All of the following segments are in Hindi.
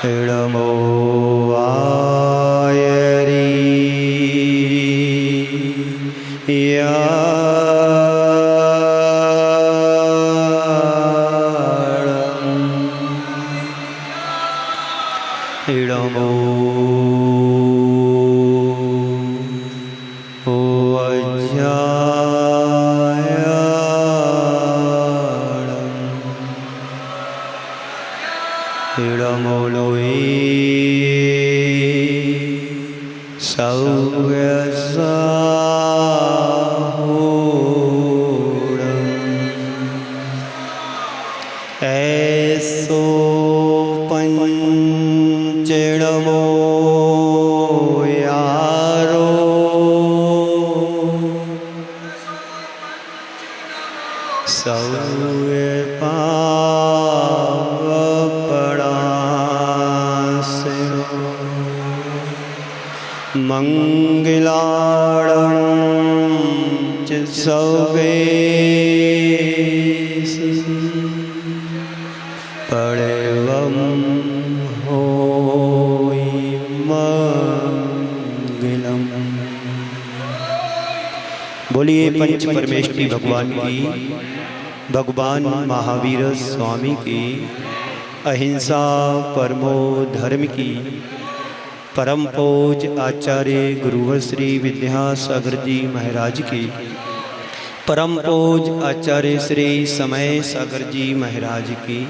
इडमो आयरी इडमो ऐसो पंचड़मो यारो सौए पापड़ा से मंगलाड़ं च सौवे पड़ेवम होई मंगलम। बोलिए पंच परमेष्टि भगवान की, भगवान महावीर स्वामी की, अहिंसा परमो धर्म की, परम पूज आचार्य गुरुवर श्री विद्यासागर जी महाराज की, परम पूज आचार्य श्री समय सागर जी महाराज की,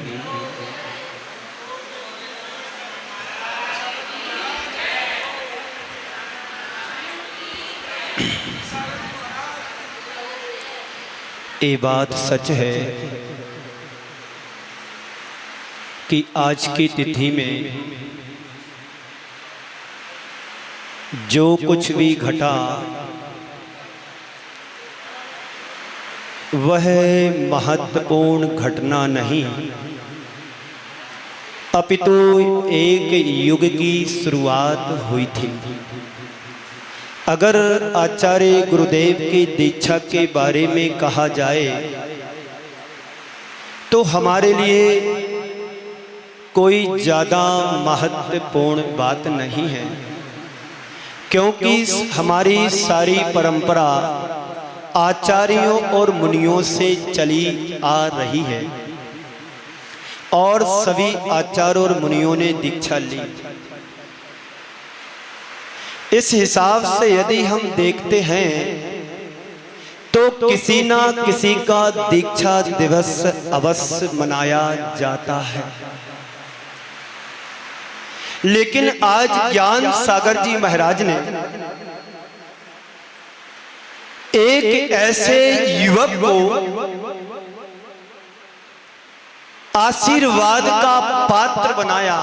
ये बात सच है कि आज की तिथि में जो कुछ भी घटा वह महत्वपूर्ण घटना नहीं, अपितु एक युग की शुरुआत हुई थी। अगर आचार्य गुरुदेव की दीक्षा के बारे में कहा जाए तो हमारे लिए कोई ज़्यादा महत्वपूर्ण बात नहीं है, क्योंकि हमारी सारी परंपरा आचार्यों और मुनियों से चली आ रही है और सभी आचार्यों और मुनियों ने दीक्षा ली। इस हिसाब से यदि हम देखते हैं तो किसी ना किसी का दीक्षा दिवस अवश्य मनाया जाता है। लेकिन आज ज्ञान सागर जी महाराज ने एक ऐसे युवक को आशीर्वाद का पात्र बनाया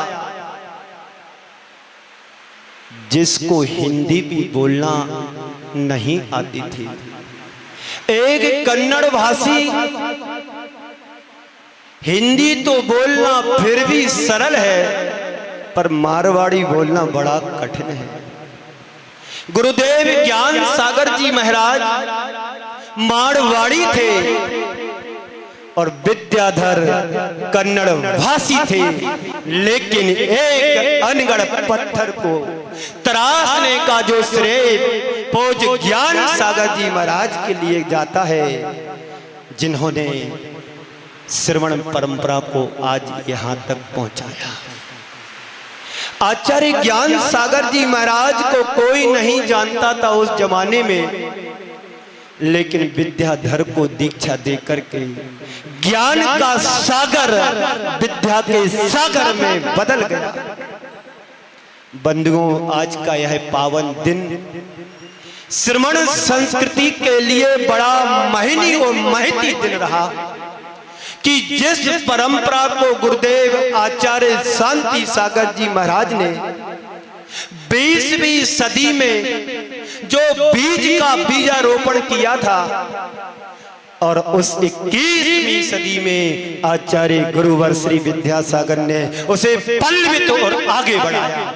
जिसको हिंदी भी बोलना नहीं आती थी। एक कन्नड़ भाषी हिंदी तो बोलना फिर भी सरल है, पर मारवाड़ी बोलना बड़ा कठिन है। गुरुदेव ज्ञान सागर जी महाराज मारवाड़ी थे और विद्याधर कन्नड़ भाषी थे, लेकिन एक अनगढ़ पत्थर को तराशने का जो श्रेय पूज्य ज्ञान सागर जी महाराज के लिए जाता है, जिन्होंने श्रवण परंपरा को आज यहाँ तक पहुँचाया। आचार्य ज्ञान सागर जी महाराज को कोई नहीं जानता था उस जमाने में, लेकिन विद्याधर को दीक्षा देकर के ज्ञान का सागर विद्या के सागर में बदल गया। बंधुओं, आज का यह पावन दिन श्रमण संस्कृति के लिए बड़ा महनीय और महती दिन रहा कि जिस परंपरा को गुरुदेव आचार्य शांति सागर जी महाराज ने 20वीं सदी में जो बीज का बीजारोपण किया था और उस 21वीं सदी में आचार्य गुरुवर श्री विद्यासागर ने उसे पल्लवित और आगे बढ़ाया।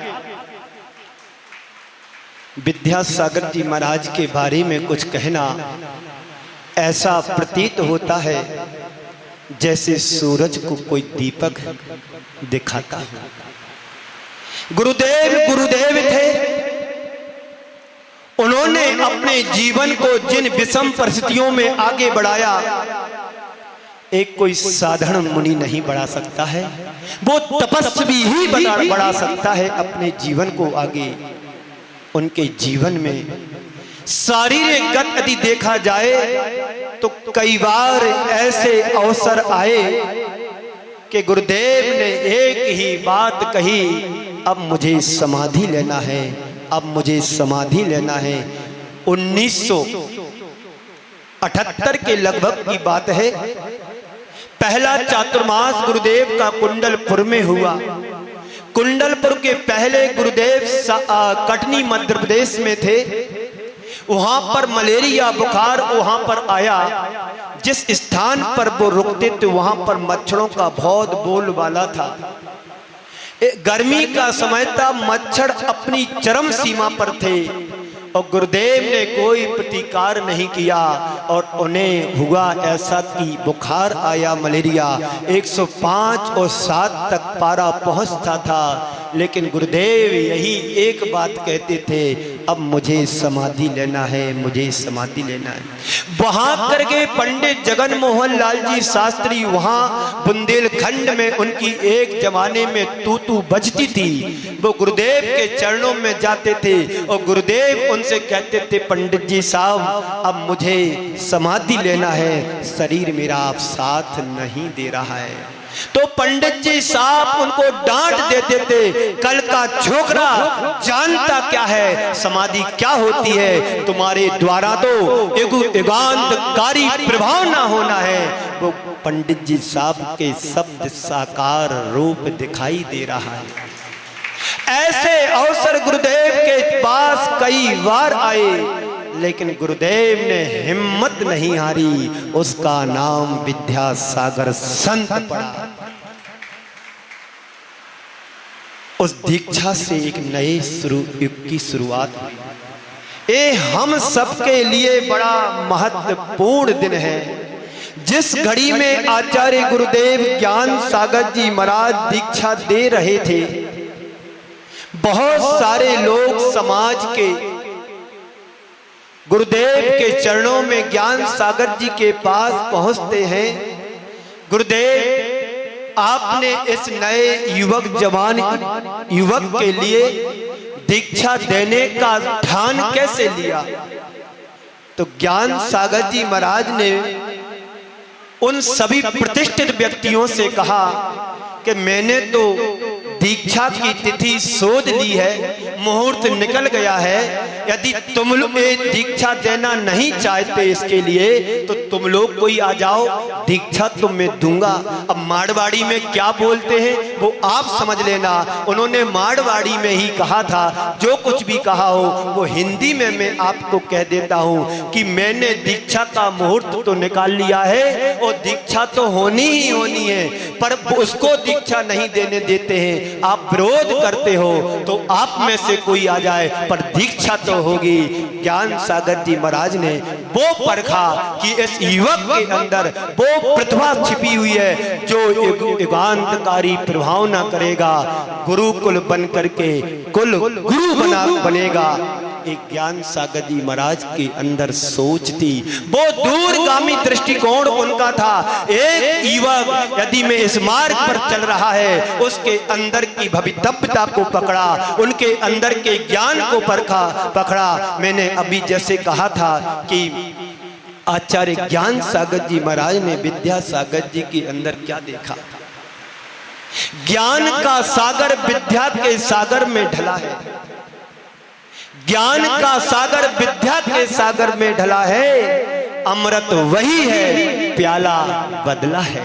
विद्यासागर जी महाराज के बारे में कुछ कहना ऐसा प्रतीत होता है जैसे सूरज को कोई दीपक दिखाता है। गुरुदेव गुरुदेव थे। उन्होंने अपने जीवन को जिन विषम परिस्थितियों में आगे बढ़ाया, एक कोई साधारण मुनि नहीं बढ़ा सकता है, वो तपस्वी ही बढ़ा सकता है अपने जीवन को आगे। उनके जीवन में शारीरिक गति देखा जाए तो कई बार ऐसे अवसर आए कि गुरुदेव ने एक ही बात कही, अब मुझे समाधि लेना है, अब मुझे समाधि लेना है। 1978 के लगभग की बात है। पहला चातुर्मास गुरुदेव का कुंडलपुर में हुआ। कुंडलपुर के पहले गुरुदेव कटनी मध्य प्रदेश में थे। वहां पर मलेरिया बुखार वहां पर आया। जिस स्थान पर वो रुकते थे वहां पर मच्छरों का बहुत बोलबाला था। गर्मी का समय था, मच्छर अपनी चरम सीमा पर थे और गुरुदेव ने कोई प्रतिकार नहीं किया और उन्हें हुआ ऐसा कि बुखार आया, मलेरिया 105 और 7 तक पारा पहुंचता था। लेकिन गुरुदेव यही एक बात कहते थे, अब मुझे समाधि लेना है, मुझे समाधि लेना है। वहां करके पंडित जगन मोहन लाल जी शास्त्री वहां बुंदेलखंड में उनकी एक जमाने में तूतू बजती थी। वो गुरुदेव के चरणों में जाते थे और गुरुदेव उनसे कहते थे, पंडित जी साहब अब मुझे समाधि लेना है, शरीर मेरा आप साथ नहीं दे रहा है। तो पंडित जी साहब उनको डांट देते थे, कल का छोकरा जानता क्या है, समाधि क्या होती है, तुम्हारे द्वारा तो युगांतकारी प्रभाव ना होना है। वो पंडित जी साहब के शब्द साकार रूप दिखाई दे रहा है। ऐसे अवसर गुरुदेव के पास कई बार आए, लेकिन गुरुदेव ने हिम्मत नहीं हारी। उसका नाम विद्यासागर संत पड़ा। उस दीक्षा से एक नए युग की शुरुआत हुई। ये हम सबके लिए बड़ा महत्वपूर्ण दिन है। जिस घड़ी में आचार्य गुरुदेव ज्ञान सागर जी महाराज दीक्षा दे रहे थे, बहुत सारे लोग समाज के गुरुदेव के चरणों में ज्ञान सागर जी के पास पहुंचते हैं। गुरुदेव आपने इस नए युवक के लिए दीक्षा देने का ठान कैसे लिया? तो ज्ञान सागर जी महाराज ने उन सभी प्रतिष्ठित व्यक्तियों से कहा कि मैंने तो दीक्षा की तिथि सोच ली है, मुहूर्त निकल गया है। यदि तुम लोग दीक्षा देना नहीं चाहते इसके लिए तो तुम लोग कोई आ जाओ, दीक्षा तो मैं दूंगा। अब मारवाड़ी में क्या बोलते हैं वो आप समझ लेना। उन्होंने मारवाड़ी में ही कहा था, जो कुछ भी कहा हो वो हिंदी में मैं आपको कह देता हूँ कि मैंने दीक्षा का मुहूर्त तो निकाल लिया है और दीक्षा तो होनी ही होनी है, पर उसको दीक्षा नहीं देने देते हैं। आप विरोध करते हो तो आप में से कोई आ जाए, पर दीक्षा तो होगी। ज्ञान सागर जी महाराज ने वो परखा कि इस युवक के अंदर वो प्रतिभा छिपी हुई है जो युगांतकारी प्रभाव न करेगा, गुरुकुल बन करके कुल गुरु बनेगा। एक ज्ञान सागर जी महाराज के अंदर सोच थी, वो दूरगामी दृष्टिकोण उनका था। एक युवक यदि मैं इस मार्ग पर चल रहा है, उसके अंदर की भवितव्यता को पकड़ा, उनके अंदर के ज्ञान को पकड़ा। मैंने अभी जैसे कहा था कि आचार्य ज्ञान सागर जी महाराज ने विद्यासागर जी के अंदर क्या देखा? ज्ञान का सागर विद्या के सागर में ढला है। ज्ञान का सागर विद्या के सागर में ढला है। अमृत वही है, प्याला बदला है।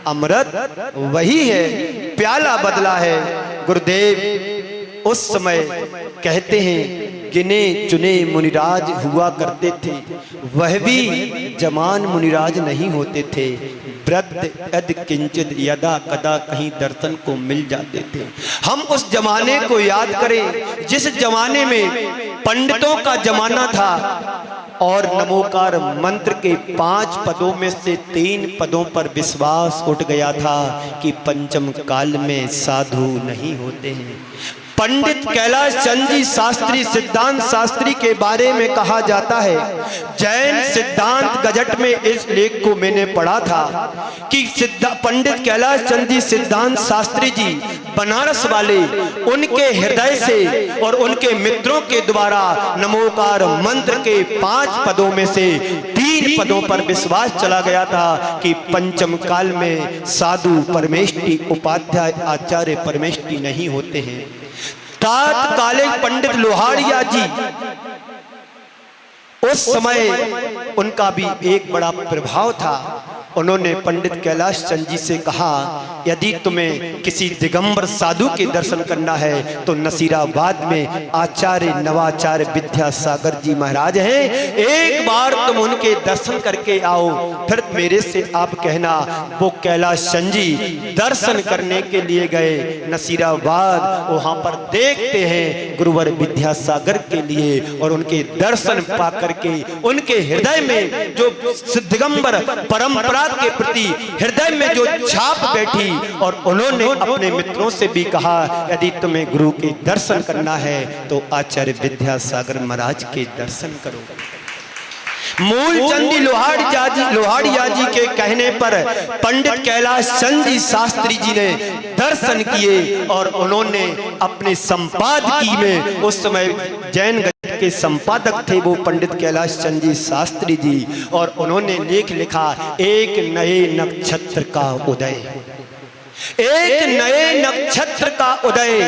अमृत वही है, प्याला बदला है। गुरुदेव उस समय कहते हैं, गिने चुने मुनिराज हुआ करते थे, वह भी जमान मुनिराज नहीं होते थे। वृद्ध यद किंचित यदा कदा कहीं दर्शन को मिल जाते थे। हम उस जमाने को याद करें जिस जमाने में पंडितों का जमाना था और नमोकार मंत्र के 5 पदों में से 3 पदों पर विश्वास उठ गया था कि पंचम काल में साधु नहीं होते हैं। पंडित कैलाश चंद जी शास्त्री सिद्धांत शास्त्री के बारे में कहा जाता है, जैन सिद्धांत गजट में इस लेख को मैंने पढ़ा था कि पंडित कैलाश चंद जी सिद्धांत शास्त्री जी बनारस वाले, उनके हृदय से और उनके मित्रों के द्वारा नमोकार मंत्र के 5 पदों में से 3 पदों पर विश्वास चला गया था कि पंचम काल में साधु परमेष्टि उपाध्याय आचार्य परमेष्टि नहीं होते हैं। तात्कालिक पंडित लोहाड़िया जी, उस समय उनका भी एक बड़ा प्रभाव था। उन्होंने पंडित कैलाश चंद जी से कहा, यदि तुम्हें किसी दिगंबर साधु के दर्शन करना है तो नसीराबाद में आचार्य नवाचार्य विद्यासागर जी महाराज हैं, एक बार तुम उनके दर्शन करके आओ, फिर मेरे से आप कहना। वो कैलाश चंद जी दर्शन करने के लिए गए नसीराबाद। वहां पर देखते हैं गुरुवर विद्यासागर के लिए, और उनके दर्शन पा करके उनके हृदय में जो दिगंबर परंपरा के प्रति हृदय में जो छाप बैठी, और उन्होंने अपने मित्रों से भी कहा, यदि तुम्हें गुरु के दर्शन करना है तो आचार्य विद्यासागर महाराज के दर्शन करो। मूलचंद लोहाड़िया जी के कहने पर पंडित कैलाश चंद जी शास्त्री जी ने दर्शन किए, और उन्होंने अपने संपादकी में, उस समय जैन के संपादक थे वो पंडित कैलाश चंद जी शास्त्री जी, और उन्होंने लेख लिखा, एक नए नक्षत्र का उदय, एक नए नक्षत्र का उदय।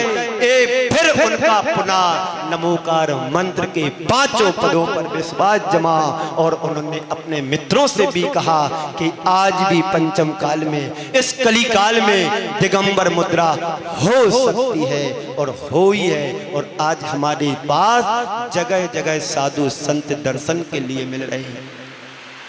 फिर उनका पुनः नमोकार मंत्र के 5 पदों पर विश्वास जमा, और उन्होंने अपने मित्रों से भी कहा कि आज भी पंचम काल में, इस कली काल में दिगंबर मुद्रा हो सकती है, और हो ही है। और आज हमारे पास जगह जगह साधु संत दर्शन के लिए मिल रहे हैं।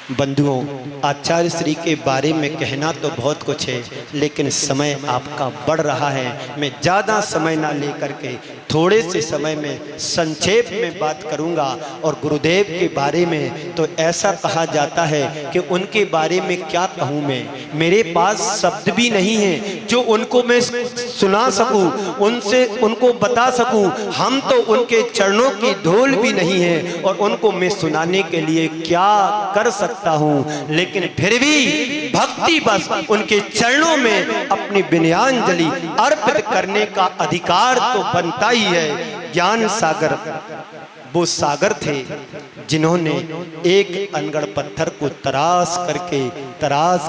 बंधुओं, आचार्य श्री के बारे में कहना तो बहुत कुछ है, लेकिन समय आपका बढ़ रहा है। मैं ज़्यादा समय ना लेकर के थोड़े से समय में संक्षेप में बात करूंगा। और गुरुदेव के बारे में तो ऐसा कहा जाता है कि उनके बारे में क्या कहूँ मैं, मेरे पास शब्द भी नहीं है जो उनको मैं सुना सकूं, उनसे उनको बता सकूं। हम तो उनके चरणों की धूल भी नहीं है, और उनको मैं सुनाने के लिए क्या कर सकता हूं, लेकिन फिर भी भक्ति बस उनके चरणों में अपनी विनयांजलि अर्पित करने का अधिकार तो बनता ही है। ज्ञान सागर वो सागर थे जिन्होंने एक अनगढ़ पत्थर को तराश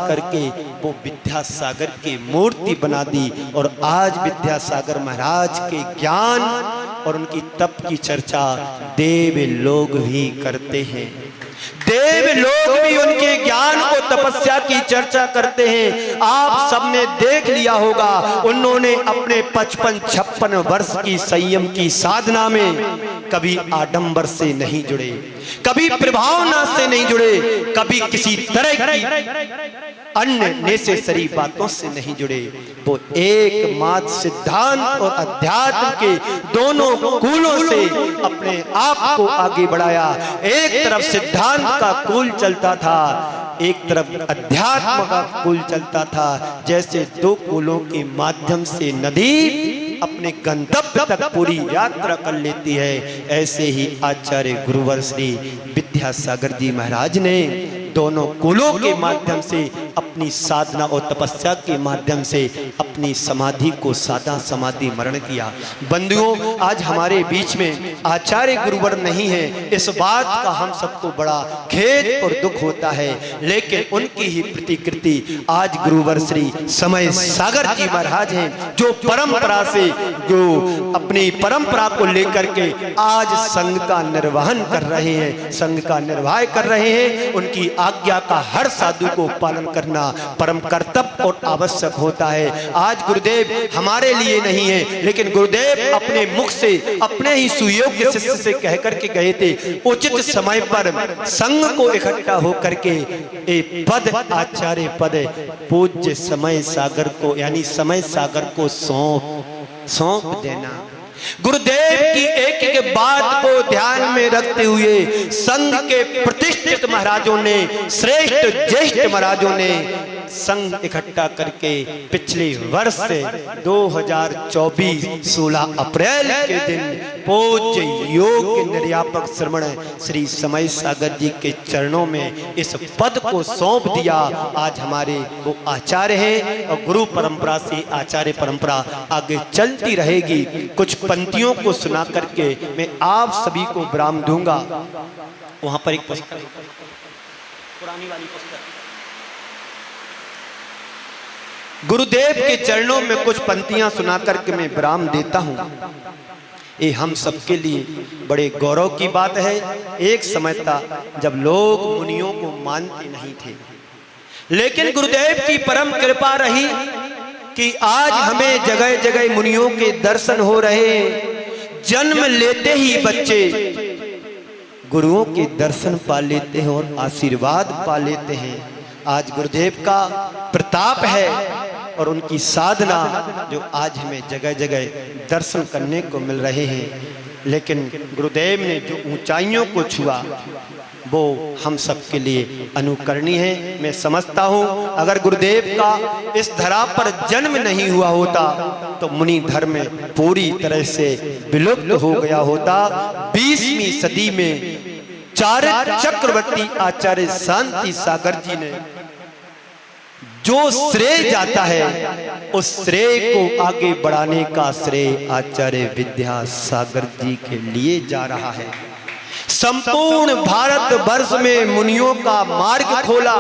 करके वो विद्यासागर की मूर्ति बना दी, और आज विद्यासागर महाराज के ज्ञान और उनकी तप की चर्चा देव लोग भी करते हैं। देव लोग भी उनके ज्ञान और तपस्या की चर्चा करते हैं। आप सबने देख लिया होगा, उन्होंने अपने 55-56 वर्ष की संयम की साधना में कभी आडंबर से नहीं जुड़े, कभी प्रभावना से नहीं जुड़े, कभी किसी तरह की अन्य नेसेसरी बातों से नहीं जुड़े। वो एकमात्र सिद्धांत और अध्यात्म के दोनों कूलों से अपने आप को आगे बढ़ाया। एक तरफ सिद्धांत का कूल चलता था, एक तरफ अध्यात्म का कूल चलता था। जैसे दो कूलों के माध्यम से नदी अपने गंतव्य तक पूरी यात्रा कर लेती है, ऐसे ही आचार्य गुरुवर श्री विद्यासागर जी महाराज ने दोनों कुलों के माध्यम से अपनी साधना और तपस्या के माध्यम से अपनी समाधि को साधा समाधि मरण किया। बंधुओं, आज हमारे बीच में आचार्य गुरुवर नहीं है, इस बात का हम सबको बड़ा खेद और दुख होता है, लेकिन उनकी ही प्रतिकृति आज गुरुवर श्री समय सागर जी महाराज हैं, जो परंपरा से, जो अपनी परंपरा को लेकर के आज संघ का निर्वहन कर रहे हैं, संघ का निर्वाह कर रहे हैं। उनकी आज्ञा का हर साधु को पालन करना परम कर्तव्य और आवश्यक होता है। आज गुरुदेव हमारे लिए नहीं है, लेकिन गुरुदेव अपने मुख से अपने ही सुयोग्य शिष्य से कह करके गए थे, उचित समय पर संघ को इकट्ठा होकर के एक पद, आचार्य पद पूज्य समय सागर को, यानी समय सागर को सौंप देना। गुरुदेव की ध्यान में रखते हुए संघ के प्रतिष्ठित महाराजों ने, श्रेष्ठ ज्येष्ठ महाराजों ने संघ इकट्ठा करके पिछले वर्ष से 2024 16 अप्रैल के दिन पूज्य योग के निर्यापक श्रमण श्री समय सागर जी के चरणों में इस पद को सौंप दिया। आज हमारे वो आचार्य हैं और गुरु परंपरा से आचार्य परंपरा आगे चलती रहेगी। कुछ पंक्तियों को सुना करके मैं आप सभी को विराम दूंगा। वहां पर एक पुस्तक, पुरानी वाली पुस्तक, गुरुदेव के चरणों में कुछ पंक्तियां सुना करके मैं विराम देता हूं। ये हम सबके लिए बड़े गौरव की बात है। एक समय था जब लोग मुनियों को मानते नहीं थे, लेकिन गुरुदेव की परम कृपा रही कि आज हमें जगह जगह मुनियों के दर्शन हो रहे हैं। जन्म लेते ही बच्चे गुरुओं के दर्शन पा लेते हैं और आशीर्वाद पा लेते हैं। आज गुरुदेव का प्रताप है और उनकी साधना जो आज हमें जगह जगह दर्शन करने को मिल रहे हैं। लेकिन गुरुदेव ने जो ऊंचाइयों को छुआ वो हम सबके लिए अनुकरणीय है। मैं समझता हूँ अगर गुरुदेव का इस धरा पर जन्म नहीं हुआ होता तो मुनि धर्म पूरी तरह से विलुप्त हो गया होता। 20वीं सदी में चारित्र चक्रवर्ती आचार्य शांति सागर जी ने जो श्रेय जाता है उस श्रेय को आगे बढ़ाने का श्रेय आचार्य विद्यासागर जी के लिए जा रहा है। संपूर्ण भारत वर्ष में मुनियों का मार्ग खोला,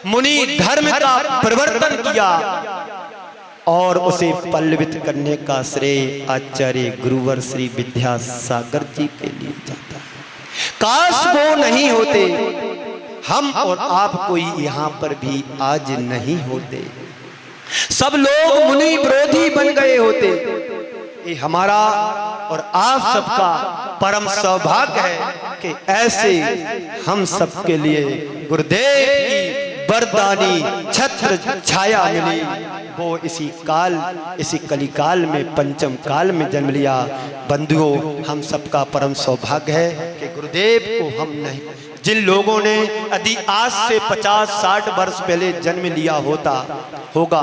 मुनि धर्म का परिवर्तन किया और उसे पल्लवित करने का श्रेय आचार्य गुरुवर श्री विद्यासागर जी के लिए जाता है। काश वो नहीं होते, हम और आप कोई यहाँ पर भी आज नहीं होते, सब लोग मुनि विरोधी बन गए होते। ये हमारा और आप सबका परम सौभाग्य है कि ऐसे हम सबके लिए गुरुदेव की वरदानी छत्र छाया मिली। वो इसी कलिकाल में पंचम काल में जन्म लिया। बंधुओं, हम सबका परम सौभाग्य है कि गुरुदेव को हम नहीं, जिन लोगों ने यदि आज से 50-60 वर्ष पहले जन्म लिया होगा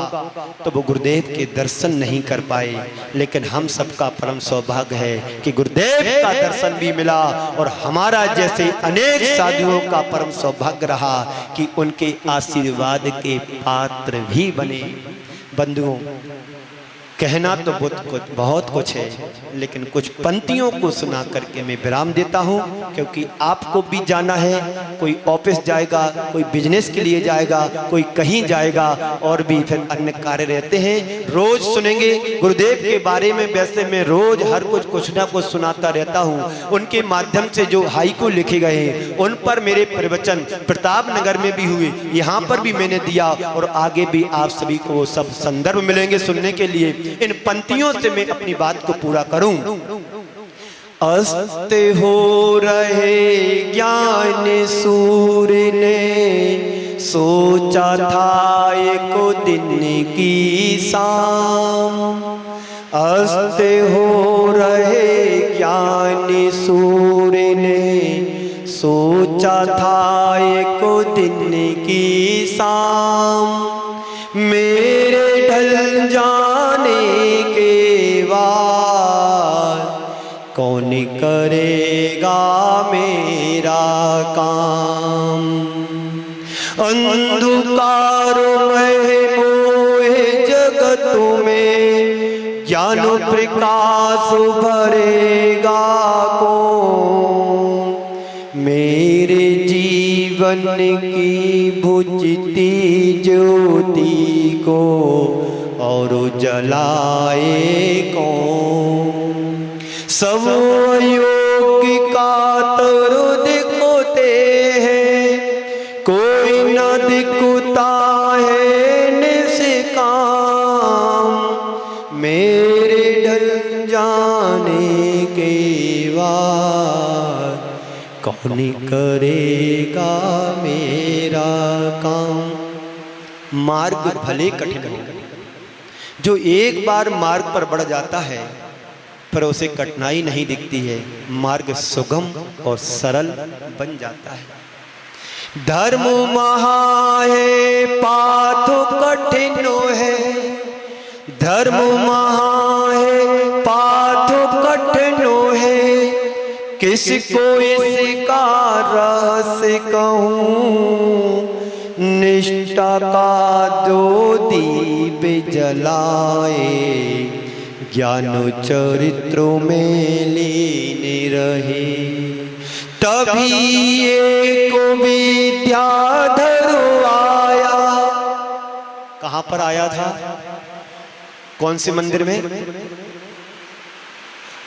तो वो गुरुदेव के दर्शन नहीं कर पाए। लेकिन हम सबका परम सौभाग्य है कि गुरुदेव का दर्शन भी मिला और हमारा जैसे अनेक साधुओं का परम सौभाग्य रहा कि उनके आशीर्वाद के पात्र भी बने। बंधुओं, कहना तो बहुत कुछ है, लेकिन कुछ पंक्तियों को सुना करके मैं विराम देता हूं, क्योंकि आपको भी जाना है। कोई ऑफिस जाएगा, कोई बिजनेस के लिए जाएगा, कोई कहीं जाएगा और भी फिर अन्य कार्य रहते हैं। रोज सुनेंगे गुरुदेव के बारे में। वैसे मैं रोज हर कुछ ना कुछ सुनाता रहता हूं। उनके माध्यम से जो हाइकू लिखे गए हैं उन पर मेरे प्रवचन प्रताप नगर में भी हुए, यहाँ पर भी मैंने दिया और आगे भी आप सभी को सब संदर्भ मिलेंगे सुनने के लिए। इन पंक्तियों से मैं अपनी बात को पूरा करूं। अस्त हो रहे ज्ञान सूर्य ने सोचा था एक दिन की शाम। अस्त हो रहे ज्ञान सूर्य ने सोचा था एक दिन की शाम। मेरे ढल जाने के बाद कौन करेगा मेरा काम। अंधकार में मोहे जगत में ज्ञान प्रकाश भरेगा कौन। मेरे जीवन की बुझती ज्योति को और जलाए कौन। सब योगी कातर दिखते हैं, कोई न दिखता है निष्काम। मेरे ढल जाने के बाद कौन करेगा मेरा काम। मार्ग भले कठिन हो, जो एक बार मार्ग पर बढ़ जाता है पर उसे कठिनाई नहीं दिखती है, मार्ग सुगम और सरल बन जाता है। धर्म महा है पाथो कठिनो है, धर्म महा है पाथो कठिनो है, किसको इसका रहस्य कहूँ, निष्ठा का जो दीप जलाए, ज्ञान चरित्रों में लीन रहे, तभी एक विद्याधर आया। कहाँ पर आया था? कौन से मंदिर में?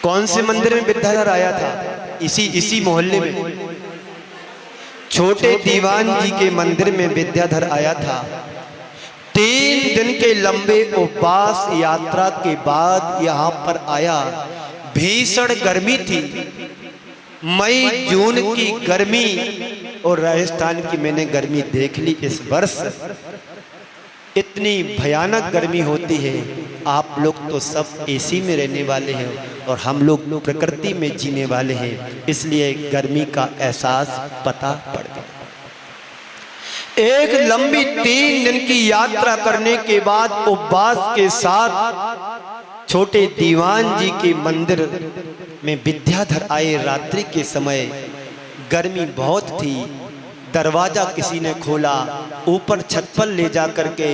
कौन से मंदिर में विद्याधर आया था? इसी मोहल्ले में छोटे दीवान जी के मंदिर में विद्याधर आया था। 3 दिन के लंबे उपवास यात्रा के बाद यहाँ पर आया। भीषण गर्मी थी, मई जून की गर्मी, और राजस्थान की मैंने गर्मी देख ली इस वर्ष। इतनी भयानक गर्मी होती है। आप लोग तो सब एसी में रहने वाले हैं और हम लोग प्रकृति में जीने वाले हैं, इसलिए गर्मी का एहसास पता पड़ गया। एक लंबी 3 दिन की यात्रा करने के बाद उपवास के साथ छोटे दीवान जी के मंदिर में विद्याधर आए। रात्रि के समय गर्मी बहुत थी। दरवाजा किसी ने खोला, ऊपर छत पर ले जा करके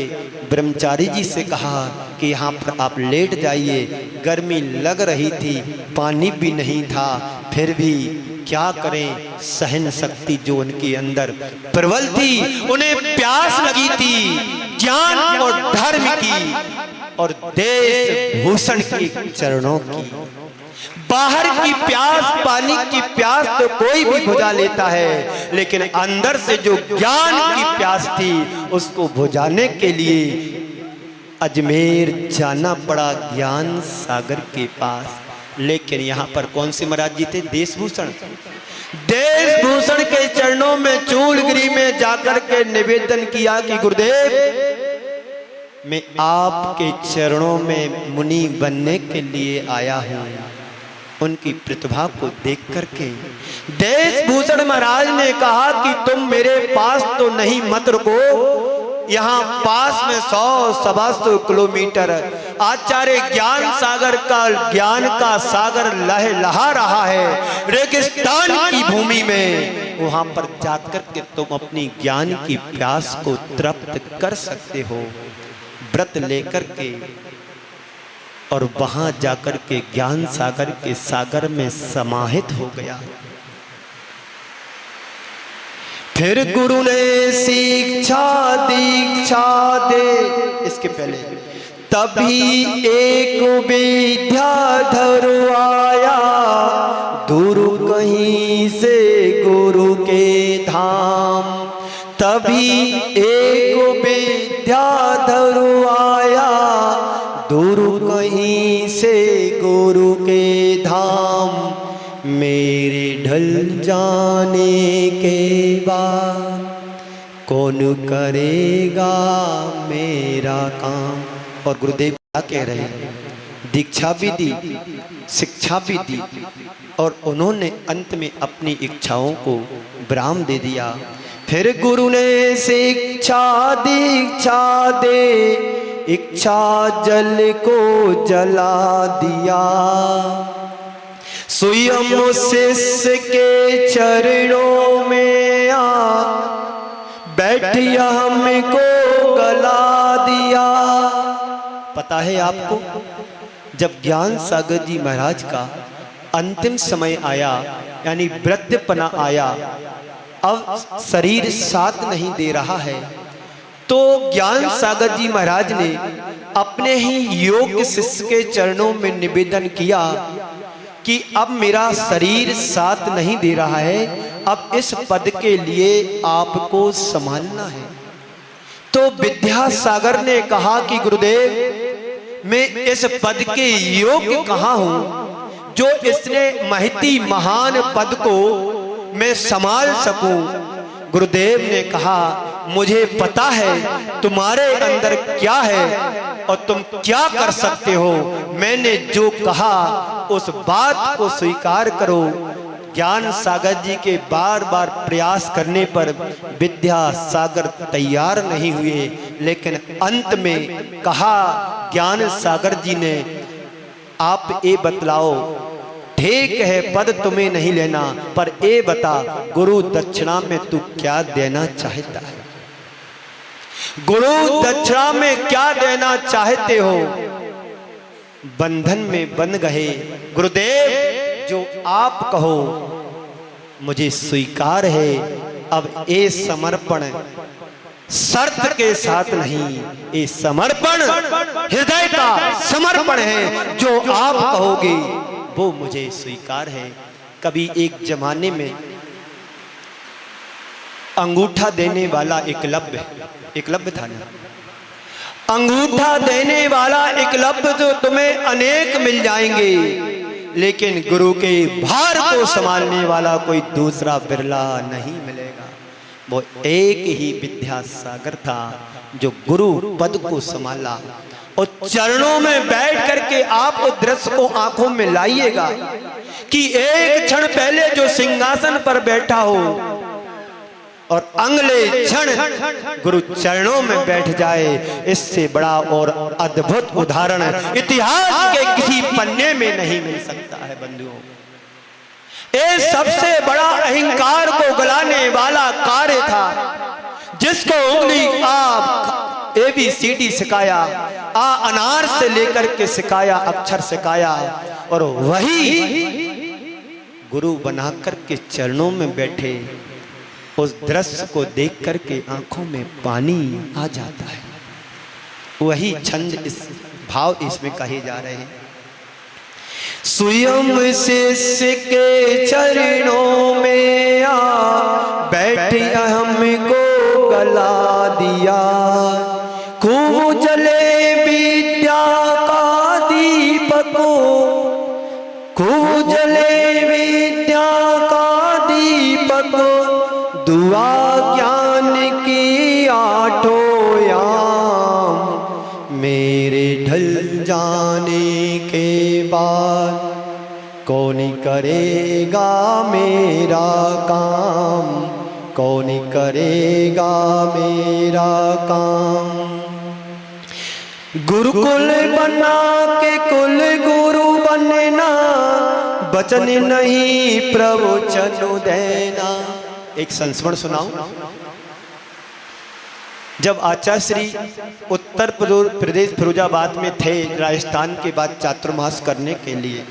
ब्रह्मचारी जी से कहा कि यहाँ पर आप लेट जाइए। गर्मी लग रही थी, पानी भी नहीं था, फिर भी क्या करें, सहन शक्ति जो उनके अंदर प्रबल थी, उन्हें प्यास लगी थी ज्ञान और धर्म की और देश भूषण के चरणों की। बाहर की प्यास, पानी की प्यास तो कोई भी बुझा लेता है, लेकिन अंदर से जो ज्ञान की प्यास थी उसको बुझाने के लिए अजमेर जाना पड़ा, ज्ञान सागर के पास। लेकिन यहाँ पर कौन से महाराज जी थे? देशभूषण। देशभूषण के चरणों में चूड़गिरी में जाकर के निवेदन किया कि गुरुदेव, मैं आपके चरणों में मुनि बनने के लिए आया हूँ। उनकी प्रतिभा को देख करके देशभूषण महाराज ने कहा कि तुम मेरे पास तो नहीं मत रुको, यहाँ पास में 100-125 किलोमीटर आचार्य ज्ञान सागर का ज्ञान का सागर लहा रहा है रेगिस्तान की भूमि में। वहां पर जाकर के तुम अपनी ज्ञान की प्यास को तृप्त कर सकते हो, व्रत लेकर के। और वहां जाकर के ज्ञान सागर के सागर में समाहित हो गया। फिर गुरु ने शिक्षा दीक्षा दे, इसके पहले तभी एक विद्याधर आया, दूर कहीं से गुरु के धाम। तभी एक विद्याधर आया, दूर कहीं से गुरु के धाम। मेरे ढल जाने के बाद कौन करेगा मेरा काम। और गुरुदेव क्या कह रहे हैं? दीक्षा भी दी, शिक्षा भी दी, और उन्होंने अंत में अपनी इच्छाओं को विराम दे दिया। फिर गुरु ने शिक्षा दीक्षा दे, इच्छा जल को जला दिया। स्वयं शिष्य के चरणों में आ बैठिया, हमको गला दिया। पता है आपको, जब ज्ञान सागर जी महाराज का अंतिम समय आया, यानी वृद्धपना आया, अब शरीर साथ नहीं दे रहा है, तो ज्ञान सागर जी महाराज ने अपने ही योग्य शिष्य के चरणों में निवेदन किया कि अब मेरा शरीर साथ नहीं दे रहा है, अब इस पद के लिए आपको संभालना है। तो विद्यासागर ने कहा कि गुरुदेव, मैं इस पद के योग्य कहाँ हूँ जो इसने महती महान पद को मैं संभाल सकूं। गुरुदेव ने कहा, मुझे पता है तुम्हारे अंदर क्या है, और तुम क्या कर सकते हो। मैंने जो कहा उस बात को स्वीकार करो। ज्ञान सागर जी के बार बार प्रयास करने पर विद्या सागर तैयार नहीं हुए, लेकिन अंत में कहा ज्ञान सागर जी ने, आप ये बतलाओ, ठीक है पद तुम्हें नहीं लेना, पर ये बता गुरु दक्षिणा में तू क्या देना चाहता है। गुरु दक्षिणा में क्या देना चाहते हो। बंधन में बंध गए। गुरुदेव जो आप कहो मुझे स्वीकार है। अब ये समर्पण शर्त के साथ नहीं, ये समर्पण हृदय का समर्पण है। जो आप कहोगे वो मुझे स्वीकार है। कभी एक जमाने में अंगूठा देने वाला एकलव्य था ना, अंगूठा देने वाला एकलव्य तो तुम्हें अनेक मिल जाएंगे, लेकिन गुरु के भार को संभालने वाला कोई दूसरा बिरला नहीं मिलेगा। वो एक ही विद्यासागर था जो गुरु पद को संभाला। और चरणों में बैठ करके आप उस दृश्य को आंखों में लाइएगा कि एक क्षण पहले जो सिंहासन पर बैठा हो और अगले क्षण गुरु चरणों में बैठ जाए, इससे बड़ा और अद्भुत उदाहरण इतिहास के किसी पन्ने में नहीं मिल सकता है। बंधुओं, ये सबसे बड़ा अहंकार को गलाने वाला कार्य था, जिसको उंगली आप ABCD सिखाया, आ अनार से लेकर के सिखाया, अक्षर सिखाया, और वही गुरु बनाकर के चरणों में बैठे। उस दृश्य को देख करके आंखों में पानी आ जाता है। वही छंद, इस भाव इसमें कहे जा रहे हैं। स्वयं शिष्य के चरणों में आ बैठ हमको गला दिया, खूब जले विद्या का दीपक, खूब जले विद्या का दीपक, दुआ ज्ञान की आठों याम, मेरे ढल जाने के बाद कौन करेगा मेरा काम, कौन करेगा मेरा काम। गुरुकुल बना के कुल गुरु बनना, वचन नहीं प्रवचन देना। एक संस्मरण सुनाऊं। जब आचार्य श्री उत्तर प्रदेश फिरोजाबाद में थे, राजस्थान के बाद चातुर्मास करने के लिए,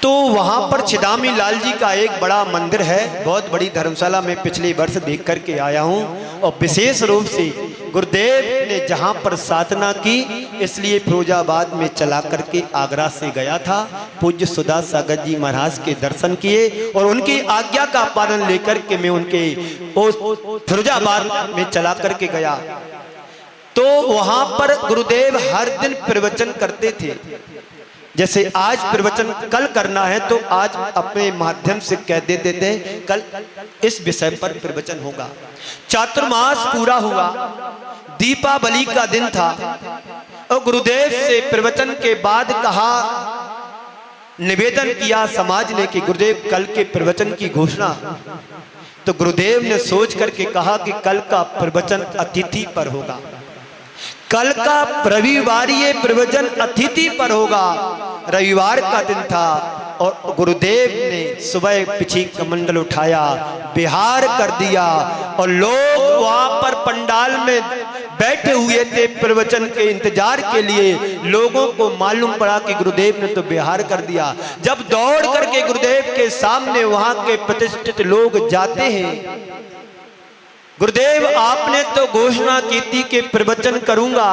तो वहां पर छिदामी लाल जी का एक बड़ा मंदिर है, बहुत बड़ी धर्मशाला में पिछले वर्ष देख करके आया हूं। और विशेष रूप से गुरुदेव ने जहां पर साधना की, इसलिए फिरोजाबाद में चला करके आगरा से गया था। पूज्य सुधा सागर जी महाराज के दर्शन किए और उनकी आज्ञा का पालन लेकर के मैं उनके फिरोजाबाद में चला करके गया। तो वहां पर गुरुदेव हर दिन प्रवचन करते थे। जैसे आज प्रवचन कल करना है तो आज अपने माध्यम से कह देते थे कल इस विषय पर प्रवचन होगा। चातुर्मास पूरा हुआ, दीपावली का दिन था और गुरुदेव से प्रवचन के बाद कहा, निवेदन किया समाज ने कि गुरुदेव कल के प्रवचन की घोषणा। तो गुरुदेव ने सोच करके कहा कि कल का प्रवचन अतिथि पर होगा, कल का रविवारीय प्रवचन अतिथि पर होगा। रविवार का दिन था और गुरुदेव ने सुबह पिछी कमंडल उठाया, बिहार कर दिया और लोग वहां पर पंडाल में बैठे हुए थे प्रवचन के इंतजार के लिए। लोगों को मालूम पड़ा कि गुरुदेव ने तो बिहार कर दिया। जब दौड़ करके गुरुदेव के सामने वहां के प्रतिष्ठित लोग जाते हैं, गुरुदेव आपने तो घोषणा की थी कि प्रवचन करूंगा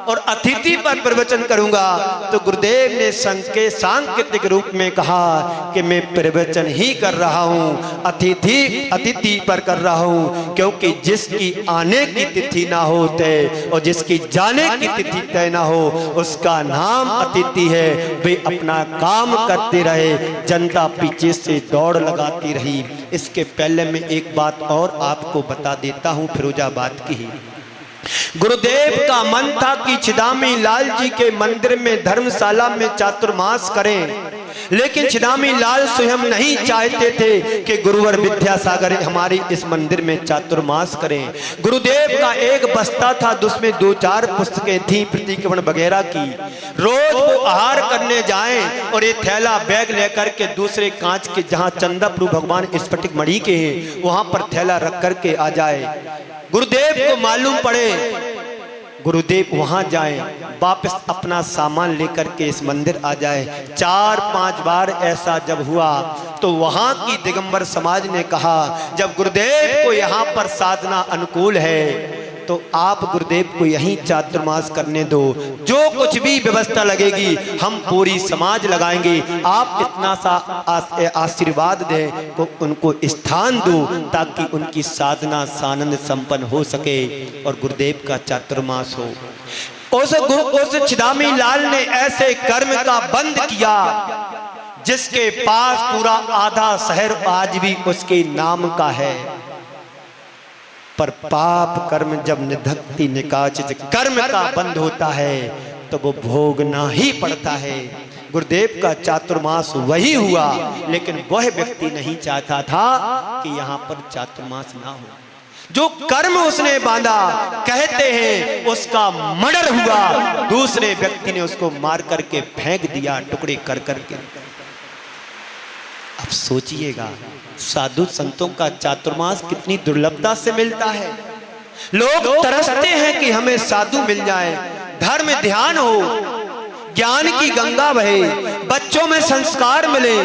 और अतिथि पर प्रवचन करूंगा। तो गुरुदेव ने सांकेतिक रूप में कहा कि मैं प्रवचन ही कर रहा हूं, अतिथि पर कर रहा हूं, क्योंकि जिसकी आने की तिथि ना हो तय और जिसकी जाने की तिथि तय ना हो, उसका नाम अतिथि है। वे अपना काम करते रहे, जनता पीछे से दौड़ लगाती रही। इसके पहले मैं एक बात और आपको बता देता हूं, फिरोजाबाद की ही। गुरुदेव का मन था कि छिदामी लाल जी के मंदिर में धर्मशाला में चातुर्मास करें, लेकिन छिदामी लाल स्वयं नहीं चाहते थे कि गुरुवर विद्यासागर हमारी इस मंदिर में चातुर्मास करें। गुरुदेव का एक बस्ता था, जिसमें 2-4 पुस्तकें थी प्रतिक्रमण वगैरह की। रोज वो आहार करने जाएं और ये थैला बैग लेकर के दूसरे कांच के जहां चंदा प्रभु भगवान स्फटिक मणि के हैं वहां पर थैला रख करके आ जाए। गुरुदेव को मालूम पड़े, गुरुदेव वहां जाएं, वापस अपना सामान लेकर के इस मंदिर आ जाए। 4-5 बार ऐसा जब हुआ तो वहां की दिगंबर समाज ने कहा, जब गुरुदेव को यहाँ पर साधना अनुकूल है तो आप गुरुदेव को यहीं चातुर्मास करने दो, जो कुछ भी व्यवस्था लगेगी हम पूरी समाज लगाएंगे, आप इतना सा आशीर्वाद दें को उनको स्थान दो ताकि उनकी साधना सानंद संपन्न हो सके और गुरुदेव का चातुर्मास हो। उस छिदामी लाल ने ऐसे कर्म का बंद किया जिसके पास पूरा आधा शहर आज भी उसके नाम का है। पर पाप कर्म जब निधक्ति निकाचित कर्म का बंद होता है तो वो भोगना ही पड़ता है। गुरुदेव का चातुर्मास वही हुआ, लेकिन वह व्यक्ति नहीं चाहता था कि यहाँ पर चातुर्मास ना हो। जो कर्म उसने बांधा, कहते हैं उसका मर्डर हुआ, दूसरे व्यक्ति ने उसको मार करके फेंक दिया टुकड़े कर करके। अब सोचिएगा, साधु संतों का चातुर्मास कितनी दुर्लभता से मिलता है। लोग तरसते हैं कि हमें साधु मिल जाए, धर्म ध्यान हो, ज्ञान की गंगा बहे, बच्चों में संस्कार मिले,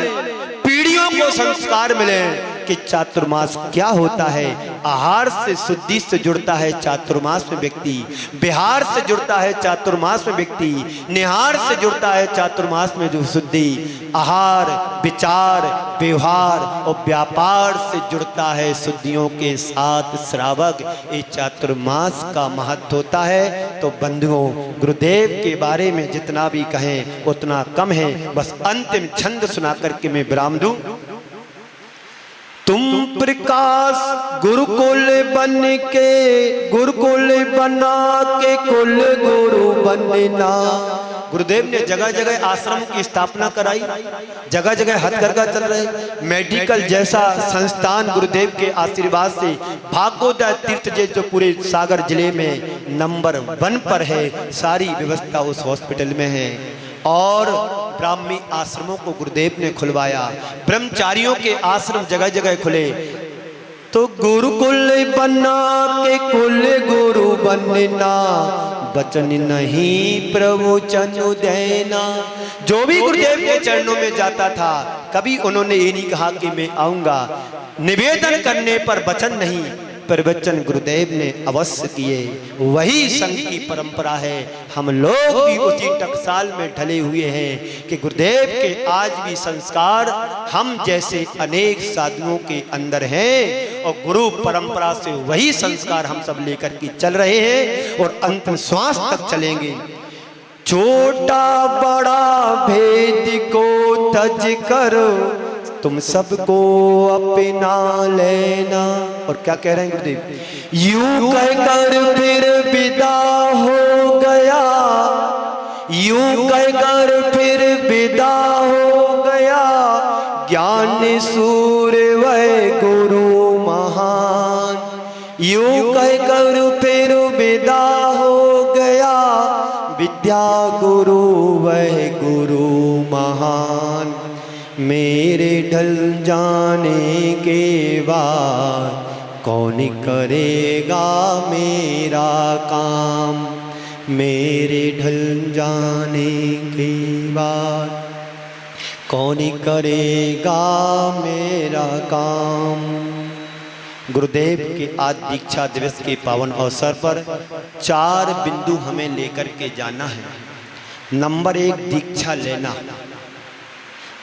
पीढ़ियों को संस्कार मिले कि चातुर्मास क्या होता है। आहार से शुद्धि से जुड़ता है चातुर्मास में व्यक्ति, विहार से जुड़ता है चातुर्मास में व्यक्ति, निहार से जुड़ता है चातुर्मास में जो शुद्धि, आहार विचार व्यवहार और व्यापार से जुड़ता है शुद्धियों के साथ श्रावक। ये चातुर्मास का महत्व होता है। तो बंधुओं, गुरुदेव के बारे में जितना भी कहें उतना कम है। बस अंतिम छंद सुना करके मैं विराम दूं। तुम प्रकाश गुरुकुल बन के, गुरुकुल बना के कुल गुरु बनना। गुरुदेव ने जगह जगह आश्रम की स्थापना कराई, जगह जगह हथकरघा चल रहे, मेडिकल जैसा संस्थान गुरुदेव के आशीर्वाद से भागोदय तीर्थ जो पूरे सागर जिले में नंबर 1 पर है, सारी व्यवस्था उस हॉस्पिटल में है। और ब्राह्मी आश्रमों को गुरुदेव ने खुलवाया, ब्रह्मचारियों के आश्रम जगह जगह खुले। तो गुरुकुल बना के कुल गुरु बनना, बचन नहीं प्रवचन देना। जो भी गुरुदेव के चरणों में जाता था, कभी उन्होंने ये नहीं कहा कि मैं आऊंगा, निवेदन करने पर वचन नहीं, प्रवचन गुरुदेव ने अवश्य किए। वही संघ की परंपरा है। हम लोग भी उसी टकसाल में ढले हुए हैं कि गुरुदेव के आज भी संस्कार हम जैसे अनेक साधुओं के अंदर हैं और गुरु परंपरा से वही संस्कार हम सब लेकर के चल रहे हैं और अंतिम श्वास तक चलेंगे। छोटा बड़ा भेद को तज करो, तुम सबको अपना लेना। और क्या कह रहे हैं गुरुदेव? यूं कहकर फिर विदा हो गया, यूं कहकर फिर विदा हो गया, ज्ञान सूर्य वह गुरु महान। यूं कहकर फिर विदा हो गया, विद्या गुरु वह गुरु महान। मेरे ढल जाने के बाद कौन करेगा मेरा काम, मेरे ढल जाने के बाद कौन करेगा मेरा काम। गुरुदेव के आज दीक्षा दिवस के पावन अवसर पर 4 बिंदु हमें लेकर के जाना है। नंबर 1 दीक्षा लेना,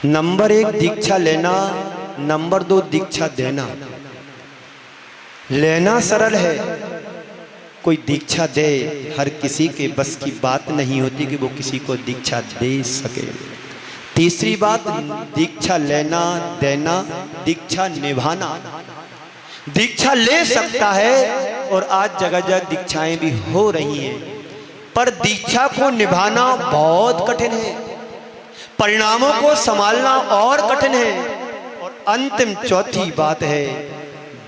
नंबर 1 दीक्षा लेना, नंबर 2 दीक्षा देना। लेना सरल है, कोई दीक्षा दे, हर किसी के बस की बात नहीं होती कि वो किसी को दीक्षा दे सके। तीसरी बात, दीक्षा लेना, देना, दीक्षा निभाना। दीक्षा ले सकता है और आज जगह जगह दीक्षाएं भी हो रही हैं, पर दीक्षा को निभाना बहुत कठिन है, परिणामों को संभालना और कठिन है। और अंतिम चौथी बात है,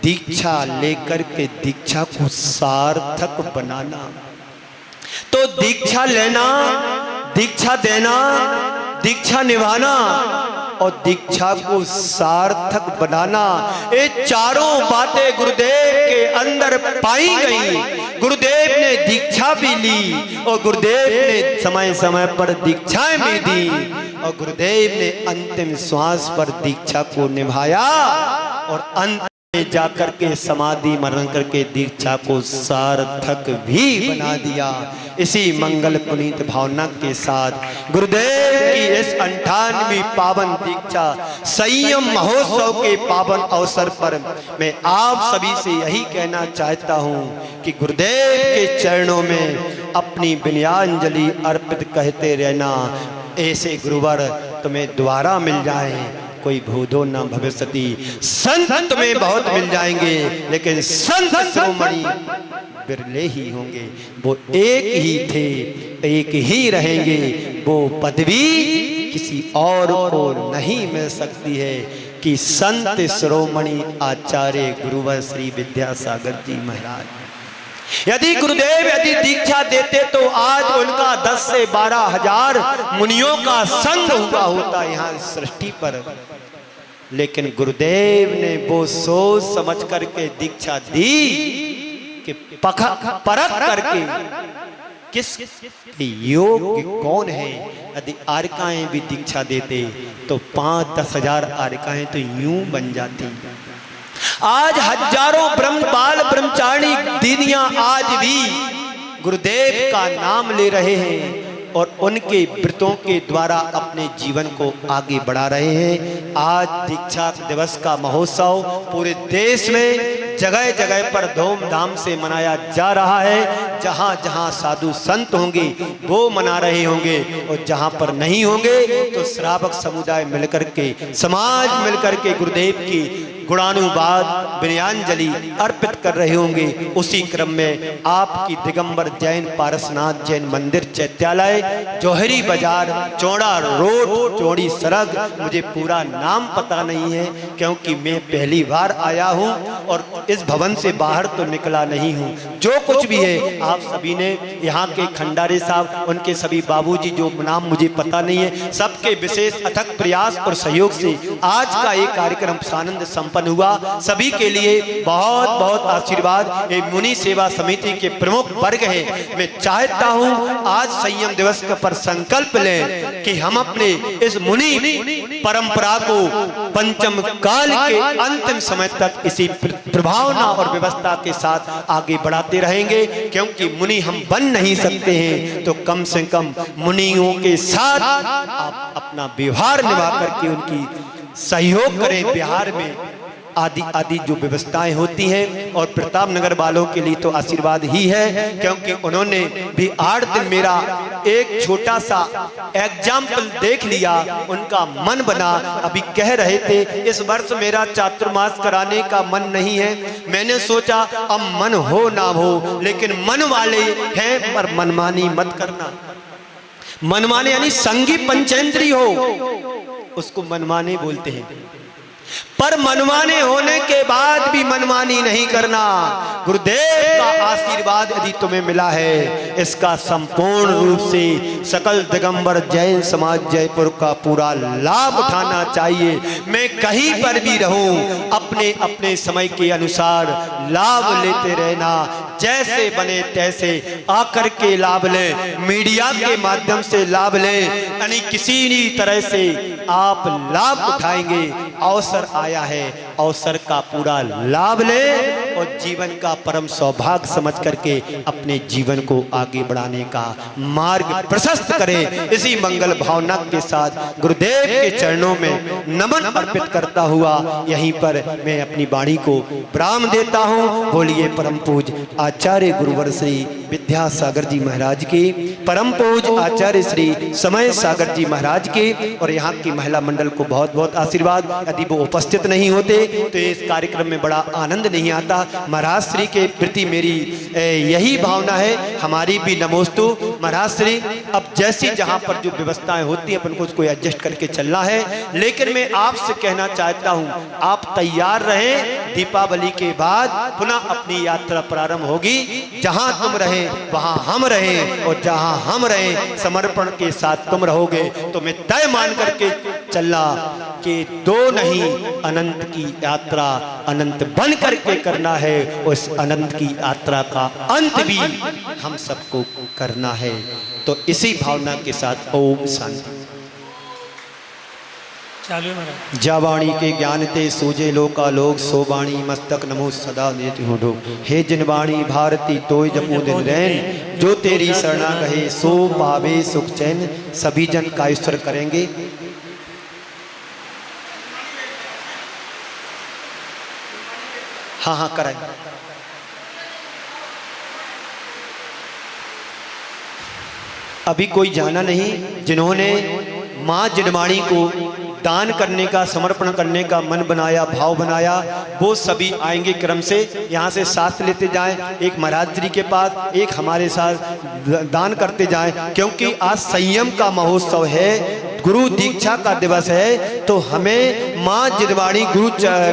दीक्षा लेकर के दीक्षा को सार्थक बनाना। तो दीक्षा लेना, दीक्षा देना, दीक्षा निभाना और दीक्षा को सार्थक बनाना, ये चारों बातें गुरुदेव के अंदर पाई गई। गुरुदेव ने दीक्षा भी ली और गुरुदेव ने समय समय पर दीक्षाएं भी दी और गुरुदेव ने अंतिम श्वास पर दीक्षा को निभाया और अंत में जाकर के समाधि मरण करके दीक्षा को सार्थक भी बना दिया। इसी मंगल पुनीत भावना के साथ गुरुदेव की इस 98वीं पावन दीक्षा संयम महोत्सव के पावन अवसर पर मैं आप सभी से यही कहना चाहता हूं कि गुरुदेव के चरणों में अपनी विनयाञ्जलि अर्पित कहते रहना। ऐसे गुरुवर तुम्हें द्वारा मिल जाए, कोई भूदो न भविष्यति। संत तुम्हें बहुत मिल जाएंगे, लेकिन संत शिरोमणि बिरले ही होंगे। वो एक ही थे, एक ही रहेंगे। वो पदवी किसी और को नहीं मिल सकती है कि संत शिरोमणि आचार्य गुरुवर श्री विद्यासागर जी महाराज। यदि गुरुदेव यदि दीक्षा देते तो आज उनका 10 से 12 हजार मुनियों का संग हुआ होता यहाँ सृष्टि पर। लेकिन गुरुदेव ने वो सोच समझ करके दीक्षा दी कि परख करके किस योग्य कौन है। यदि आर्काएं भी दीक्षा देते तो 5-10 हजार आर्काएं तो यूं बन जाती। आज हजारों बाल ब्रह्मचारिणी दीदियां आज भी गुरुदेव का नाम ले रहे हैं और उनके व्रतों के द्वारा अपने जीवन को आगे बढ़ा रहे हैं। आज दीक्षा दिवस का महोत्सव पूरे देश में जगह जगह पर धूमधाम से मनाया जा रहा है। जहां जहां साधु संत होंगे वो मना रहे होंगे और जहां पर नहीं होंगे तो श्रावक समुदाय मिलकर के, समाज मिलकर के गुरुदेव की गुणानुवाद विनयाञ्जलि अर्पित कर रहे होंगे। उसी क्रम में आपकी दिगंबर जैन पारसनाथ जैन मंदिर चैत्यालय, जौहरी बाजार, चौड़ा रोड, चौड़ी सड़क, मुझे पूरा नाम पता नहीं है क्योंकि मैं पहली बार आया हूं और इस भवन से बाहर तो निकला नहीं हूं। जो कुछ भी है आप सभी ने, यहाँ के खंडारे साहब, उनके सभी बाबूजी जो नाम मुझे पता नहीं है, सबके विशेष अथक प्रयास और सहयोग से आज का ये कार्यक्रम सानंद संपन्न हुआ। सभी के लिए बहुत बहुत आशीर्वाद। ये मुनि सेवा समिति के प्रमुख वर्ग हैं। मैं चाहता हूं आज संयम दिवस पर संकल्प लें कि हम अपने इस मुनि परंपरा को पंचम काल के अंतिम समय तक इसी प्रभावना और व्यवस्था के साथ आगे बढ़ाते रहेंगे। क्योंकि मुनि हम बन नहीं सकते हैं तो कम से कम मुनियों के साथ आप अपना व्यवहार निभा करके उनकी सहयोग करें। बिहार में आदि आदि जो व्यवस्थाएं होती हैं और प्रताप नगर वालों के लिए तो आशीर्वाद ही है क्योंकि उन्होंने भी 8 दिन मेरा एक छोटा सा एग्जाम्पल देख लिया, उनका मन बना। अभी कह रहे थे इस वर्ष मेरा चातुर्मास कराने का मन नहीं है। मैंने सोचा अब मन हो ना हो, लेकिन मन वाले हैं पर मनमानी मत करना। मनमाने यानी संगी पंचेंद्री हो, उसको मनमाने बोलते हैं। पर मनमाने होने के बाद भी मनमानी नहीं करना। गुरुदेव का आशीर्वाद यदि तुम्हें मिला है, इसका संपूर्ण रूप से सकल दिगंबर जैन समाज जयपुर का पूरा लाभ उठाना चाहिए। मैं कहीं पर भी रहूं, अपने अपने समय के अनुसार लाभ लेते रहना। जैसे बने तैसे आकर के लाभ लें, मीडिया के माध्यम से लाभ लें, यानी किसी भी तरह से आप लाभ उठाएंगे। अवसर आया है, अवसर का पूरा लाभ लें और जीवन का परम सौभाग्य समझ करके अपने जीवन को आगे बढ़ाने का मार्ग प्रशस्त करें। इसी मंगल भावना के साथ गुरुदेव के चरणों में नमन अर्पित करता हुआ यहीं पर मैं अपनी वाणी को विराम देता हूं। बोलिए परम पूज्य आचार्य गुरुवर श्री विद्यासागर जी महाराज के, परम पूज्य आचार्य श्री समय सागर जी महाराज के और यहाँ की महिला मंडल को बहुत बहुत आशीर्वाद। यदि वो उपस्थित नहीं होते तो इस कार्यक्रम में बड़ा आनंद नहीं आता। महाराज श्री के प्रति मेरी यही भावना है, हमारी भी नमोस्तु। महाराज श्री अब जैसी जहाँ पर जो व्यवस्थाएं होती हैं अपन को उसको एडजस्ट करके चलना है, लेकिन मैं आपसे कहना चाहता हूँ आप तैयार रहें। दीपावली के बाद पुनः अपनी यात्रा प्रारंभ होगी। जहाँ तुम रहें वहाँ हम रहें और जहाँ हम रहें समर्पण के साथ तुम रहोगे। तो मैं तय मान करके चला कि दो नहीं अनंत की यात्रा अनंत बन करके करना है। उस अनंत की यात्रा का अंत भी हम सबको करना है। तो इसी भावना के साथ ओम शांति। जावाणी के ज्ञान ते सूजे लोका लोक सोबाणी मस्तक नमो सदा नेति होडो। हे जिनवाणी भारती तोय जपू दिन रैन, जो तेरी शरणा गहे सो पावे सुख चैन। सभी जन का ईश्वर करेंगे। हाँ हाँ कराएं। अभी कोई जाना नहीं। जिन्होंने माँ जिनवाणी को दान करने का समर्पण करने का मन बनाया भाव बनाया वो सभी आएंगे क्रम से। यहाँ से साथ लेते जाएं, एक महाराज जी के पास एक हमारे साथ दान करते जाएं, क्योंकि आज संयम का महोत्सव है, गुरु दीक्षा का दिवस है। तो हमें माँ जिनवाणी गुरु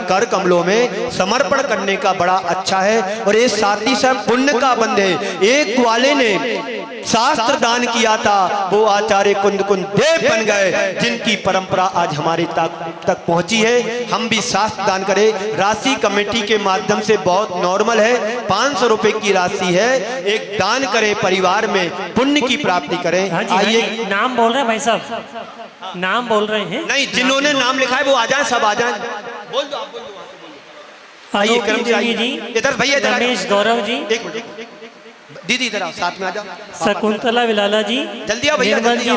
कर कमलों में समर्पण करने का बड़ा अच्छा है। और ये साथी सब पुण्य का बंध है। एक ग्वाले ने शास्त्र दान किया था, वो आचार्य कुंद कुंद देव बन गए, जिनकी परंपरा आज हमारे तक पहुंची है। हम भी शास्त्र दान करें। राशि कमेटी के माध्यम से बहुत नॉर्मल है, 500 रुपए की राशि है। एक दान करें, परिवार में पुण्य की प्राप्ति करें। आइए, नाम बोल रहे हैं भाई साहब, नाम बोल रहे हैं। नहीं, जिन्होंने नाम लिखा है वो आ जाए, सब आ जाए। बोल दो, आप बोल दो। आइए क्रम से आइए। इधर भैया, रमेश गौरव जी, एक मिनट। दीदी इधर आओ, साथ में आ जाओ। शकुंतला विलाला जी, जल्दी आओ भैया, जल्दी आओ।